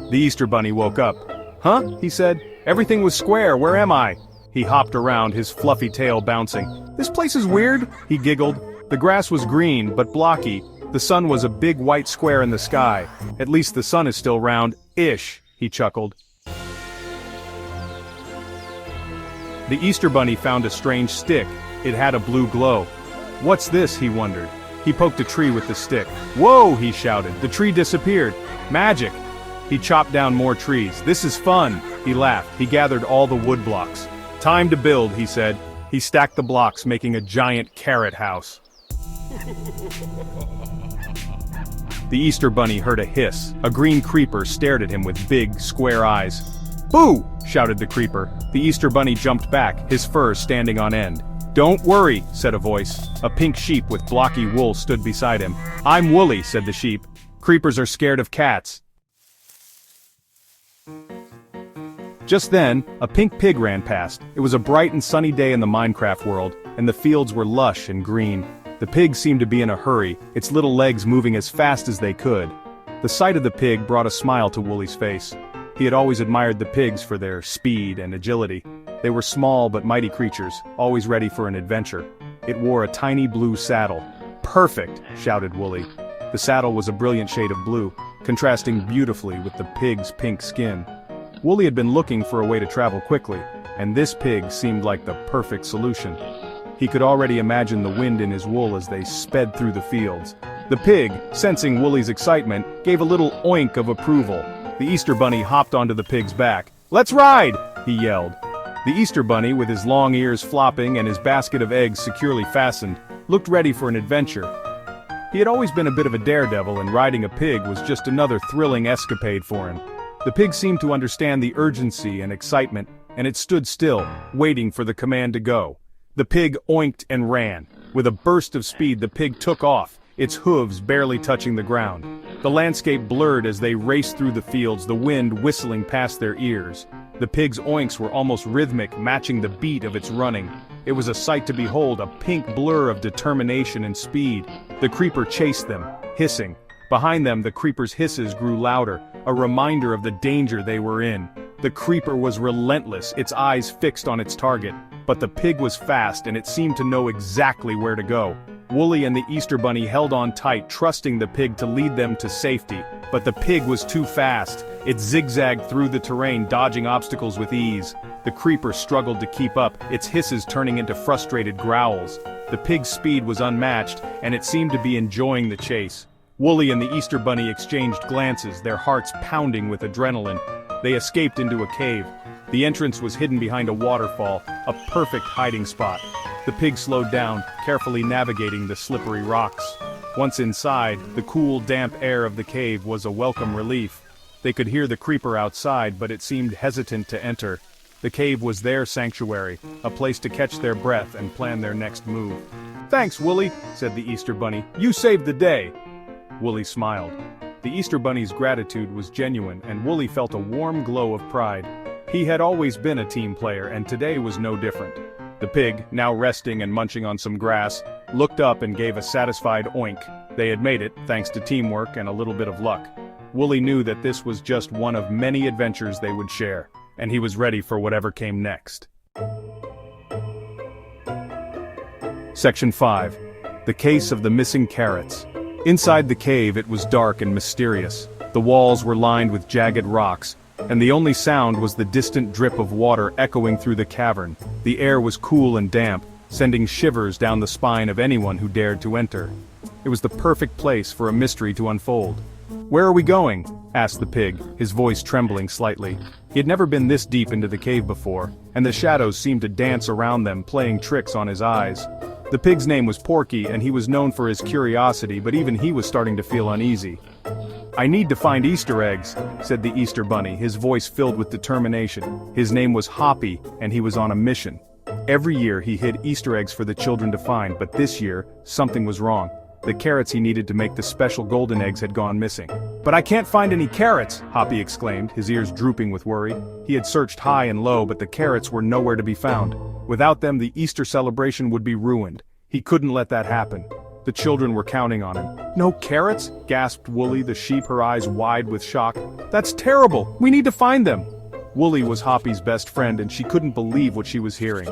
The Easter Bunny woke up. "Huh?" he said. "Everything was square, where am I?" He hopped around, his fluffy tail bouncing. "This place is weird," he giggled. The grass was green, but blocky. The sun was a big white square in the sky. "At least the sun is still round-ish," he chuckled. The Easter Bunny found a strange stick. It had a blue glow. "What's this?" he wondered. He poked a tree with the stick. "Whoa!" he shouted. The tree disappeared. "Magic!" He chopped down more trees. "This is fun!" He laughed. He gathered all the wood blocks. "Time to build," he said. He stacked the blocks, making a giant carrot house. The Easter Bunny heard a hiss. A green creeper stared at him with big, square eyes. "Boo!" shouted the creeper. The Easter Bunny jumped back, his fur standing on end. "Don't worry," said a voice. A pink sheep with blocky wool stood beside him. "I'm Wooly," said the sheep. "Creepers are scared of cats." Just then, a pink pig ran past. It was a bright and sunny day in the Minecraft world, and the fields were lush and green. The pig seemed to be in a hurry, its little legs moving as fast as they could. The sight of the pig brought a smile to Wooly's face. He had always admired the pigs for their speed and agility. They were small but mighty creatures, always ready for an adventure. It wore a tiny blue saddle. "Perfect!" shouted Wooly. The saddle was a brilliant shade of blue, contrasting beautifully with the pig's pink skin. Wooly had been looking for a way to travel quickly, and this pig seemed like the perfect solution. He could already imagine the wind in his wool as they sped through the fields. The pig, sensing Wooly's excitement, gave a little oink of approval. The Easter Bunny hopped onto the pig's back. "Let's ride!" he yelled. The Easter Bunny, with his long ears flopping and his basket of eggs securely fastened, looked ready for an adventure. He had always been a bit of a daredevil, and riding a pig was just another thrilling escapade for him. The pig seemed to understand the urgency and excitement, and it stood still, waiting for the command to go. The pig oinked and ran. With a burst of speed, the pig took off, its hooves barely touching the ground. The landscape blurred as they raced through the fields, the wind whistling past their ears. The pig's oinks were almost rhythmic, matching the beat of its running. It was a sight to behold, a pink blur of determination and speed. The creeper chased them, hissing. Behind them, the creeper's hisses grew louder, a reminder of the danger they were in. The creeper was relentless, its eyes fixed on its target. But the pig was fast, and it seemed to know exactly where to go. Wooly and the Easter Bunny held on tight, trusting the pig to lead them to safety. But the pig was too fast. It zigzagged through the terrain, dodging obstacles with ease. The creeper struggled to keep up, its hisses turning into frustrated growls. The pig's speed was unmatched, and it seemed to be enjoying the chase. Wooly and the Easter Bunny exchanged glances, their hearts pounding with adrenaline. They escaped into a cave. The entrance was hidden behind a waterfall, a perfect hiding spot. The pig slowed down, carefully navigating the slippery rocks. Once inside, the cool, damp air of the cave was a welcome relief. They could hear the creeper outside, but it seemed hesitant to enter. The cave was their sanctuary, a place to catch their breath and plan their next move. "Thanks, Wooly," said the Easter Bunny. "You saved the day." Wooly smiled. The Easter Bunny's gratitude was genuine, and Wooly felt a warm glow of pride. He had always been a team player, and today was no different. The pig, now resting and munching on some grass, looked up and gave a satisfied oink. They had made it, thanks to teamwork and a little bit of luck. Wooly knew that this was just one of many adventures they would share, and he was ready for whatever came next. Section 5. The Case of the Missing Carrots. Inside the cave it was dark and mysterious. The walls were lined with jagged rocks, and the only sound was the distant drip of water echoing through the cavern. The air was cool and damp, sending shivers down the spine of anyone who dared to enter. It was the perfect place for a mystery to unfold. "Where are we going?" asked the pig, his voice trembling slightly. He had never been this deep into the cave before, and the shadows seemed to dance around them, playing tricks on his eyes. The pig's name was Porky, and he was known for his curiosity, but even he was starting to feel uneasy. "I need to find Easter eggs," said the Easter Bunny, his voice filled with determination. His name was Hoppy, and he was on a mission. Every year he hid Easter eggs for the children to find, but this year, something was wrong. The carrots he needed to make the special golden eggs had gone missing. "But I can't find any carrots!" Hoppy exclaimed, his ears drooping with worry. He had searched high and low, but the carrots were nowhere to be found. Without them, the Easter celebration would be ruined. He couldn't let that happen. The children were counting on him. "No carrots?" gasped Wooly, the sheep, her eyes wide with shock. "That's terrible! We need to find them!" Wooly was Hoppy's best friend and she couldn't believe what she was hearing.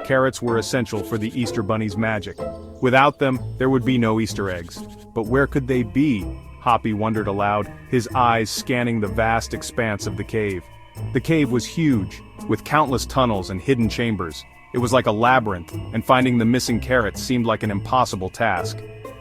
Carrots were essential for the Easter Bunny's magic. Without them, there would be no Easter eggs. But where could they be? Hoppy wondered aloud, his eyes scanning the vast expanse of the cave. The cave was huge, with countless tunnels and hidden chambers. It was like a labyrinth, and finding the missing carrots seemed like an impossible task.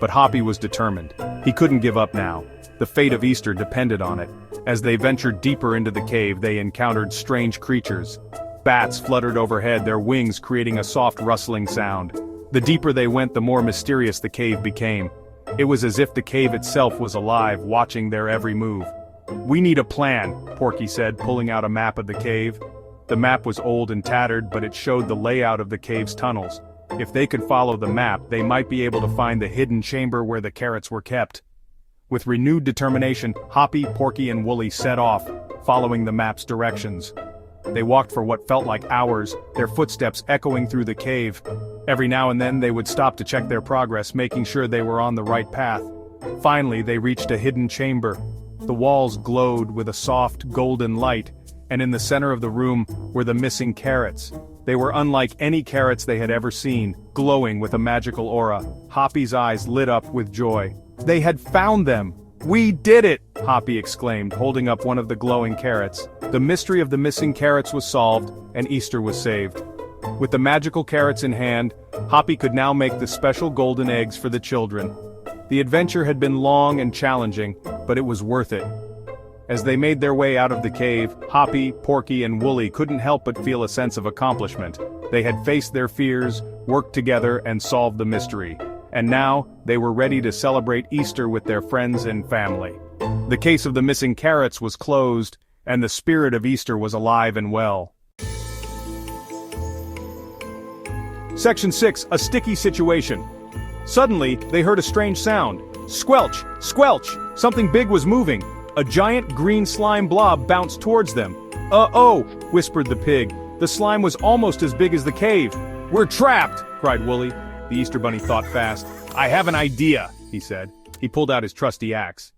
But Hoppy was determined. He couldn't give up now. The fate of Easter depended on it. As they ventured deeper into the cave, they encountered strange creatures. Bats fluttered overhead, their wings creating a soft rustling sound. The deeper they went, the more mysterious the cave became. It was as if the cave itself was alive, watching their every move. "We need a plan," Porky said, pulling out a map of the cave. The map was old and tattered, but it showed the layout of the cave's tunnels. If they could follow the map, they might be able to find the hidden chamber where the carrots were kept. With renewed determination, Hoppy, Porky, and Wooly set off, following the map's directions. They walked for what felt like hours, their footsteps echoing through the cave. Every now and then they would stop to check their progress, making sure they were on the right path. Finally, they reached a hidden chamber. The walls glowed with a soft, golden light, and in the center of the room were the missing carrots. They were unlike any carrots they had ever seen, glowing with a magical aura. Hoppy's eyes lit up with joy. They had found them! "We did it!" Hoppy exclaimed, holding up one of the glowing carrots. The mystery of the missing carrots was solved, and Easter was saved. With the magical carrots in hand, Hoppy could now make the special golden eggs for the children. The adventure had been long and challenging, but it was worth it. As they made their way out of the cave, Hoppy, Porky, and Wooly couldn't help but feel a sense of accomplishment. They had faced their fears, worked together, and solved the mystery. And now, they were ready to celebrate Easter with their friends and family. The case of the missing carrots was closed, and the spirit of Easter was alive and well. Section 6, a sticky situation. Suddenly, they heard a strange sound. Squelch! Squelch! Something big was moving. A giant green slime blob bounced towards them. "Uh-oh!" whispered the pig. The slime was almost as big as the cave. "We're trapped!" cried Wooly. The Easter Bunny thought fast. "I have an idea," he said. He pulled out his trusty axe.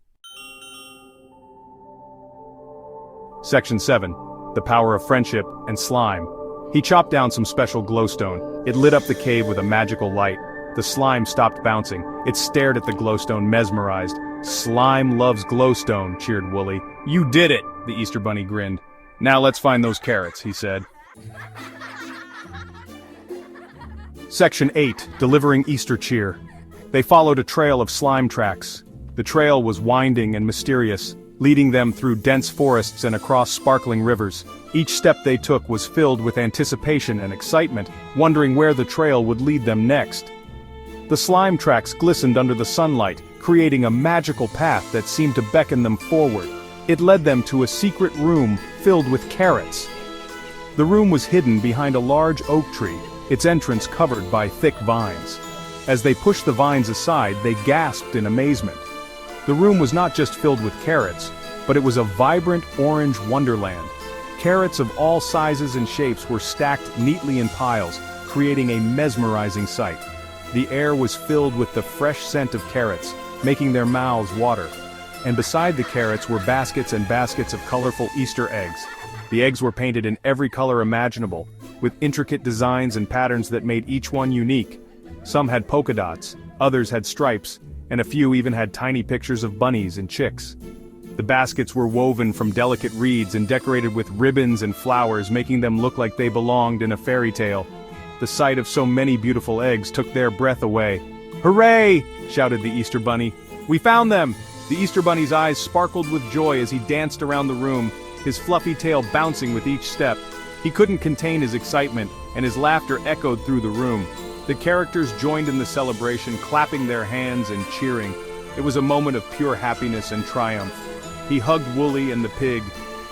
Section 7. The Power of Friendship and Slime. He chopped down some special glowstone. It lit up the cave with a magical light. The slime stopped bouncing. It stared at the glowstone, mesmerized. "Slime loves glowstone," cheered Wooly. "You did it!" the Easter Bunny grinned. "Now let's find those carrots," he said. Section 8. Delivering Easter Cheer. They followed a trail of slime tracks. The trail was winding and mysterious, leading them through dense forests and across sparkling rivers. Each step they took was filled with anticipation and excitement, wondering where the trail would lead them next. The slime tracks glistened under the sunlight, creating a magical path that seemed to beckon them forward. It led them to a secret room filled with carrots. The room was hidden behind a large oak tree, its entrance covered by thick vines. As they pushed the vines aside, they gasped in amazement. The room was not just filled with carrots, but it was a vibrant orange wonderland. Carrots of all sizes and shapes were stacked neatly in piles, creating a mesmerizing sight. The air was filled with the fresh scent of carrots, making their mouths water. And beside the carrots were baskets and baskets of colorful Easter eggs. The eggs were painted in every color imaginable, with intricate designs and patterns that made each one unique. Some had polka dots, others had stripes, and a few even had tiny pictures of bunnies and chicks. The baskets were woven from delicate reeds and decorated with ribbons and flowers, making them look like they belonged in a fairy tale. The sight of so many beautiful eggs took their breath away. "Hooray!" shouted the Easter Bunny. "We found them!" The Easter Bunny's eyes sparkled with joy as he danced around the room, his fluffy tail bouncing with each step. He couldn't contain his excitement, and his laughter echoed through the room. The characters joined in the celebration, clapping their hands and cheering. It was a moment of pure happiness and triumph. He hugged Wooly and the pig.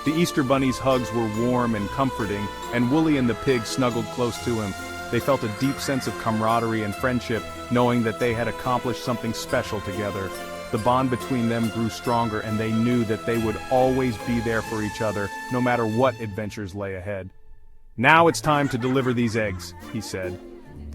The Easter Bunny's hugs were warm and comforting, and Wooly and the pig snuggled close to him. They felt a deep sense of camaraderie and friendship, knowing that they had accomplished something special together. The bond between them grew stronger, and they knew that they would always be there for each other, no matter what adventures lay ahead. "Now it's time to deliver these eggs," he said.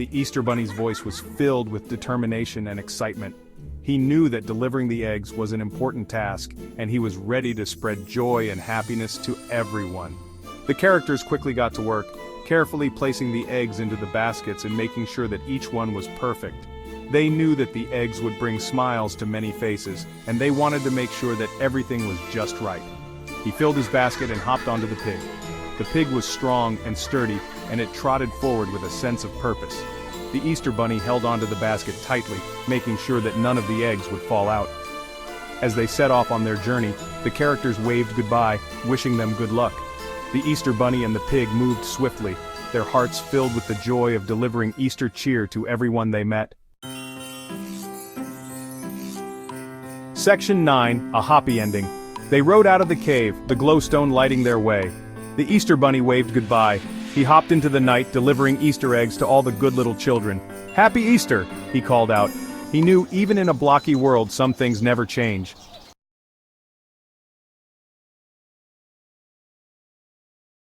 The Easter Bunny's voice was filled with determination and excitement. He knew that delivering the eggs was an important task, and he was ready to spread joy and happiness to everyone. The characters quickly got to work, carefully placing the eggs into the baskets and making sure that each one was perfect. They knew that the eggs would bring smiles to many faces, and they wanted to make sure that everything was just right. He filled his basket and hopped onto the pig. The pig was strong and sturdy, and it trotted forward with a sense of purpose. The Easter Bunny held onto the basket tightly, making sure that none of the eggs would fall out. As they set off on their journey, the characters waved goodbye, wishing them good luck. The Easter Bunny and the pig moved swiftly, their hearts filled with the joy of delivering Easter cheer to everyone they met. Section 9, a happy ending. They rode out of the cave, the glowstone lighting their way. The Easter Bunny waved goodbye. He hopped into the night, delivering Easter eggs to all the good little children. "Happy Easter!" he called out. He knew even in a blocky world some things never change.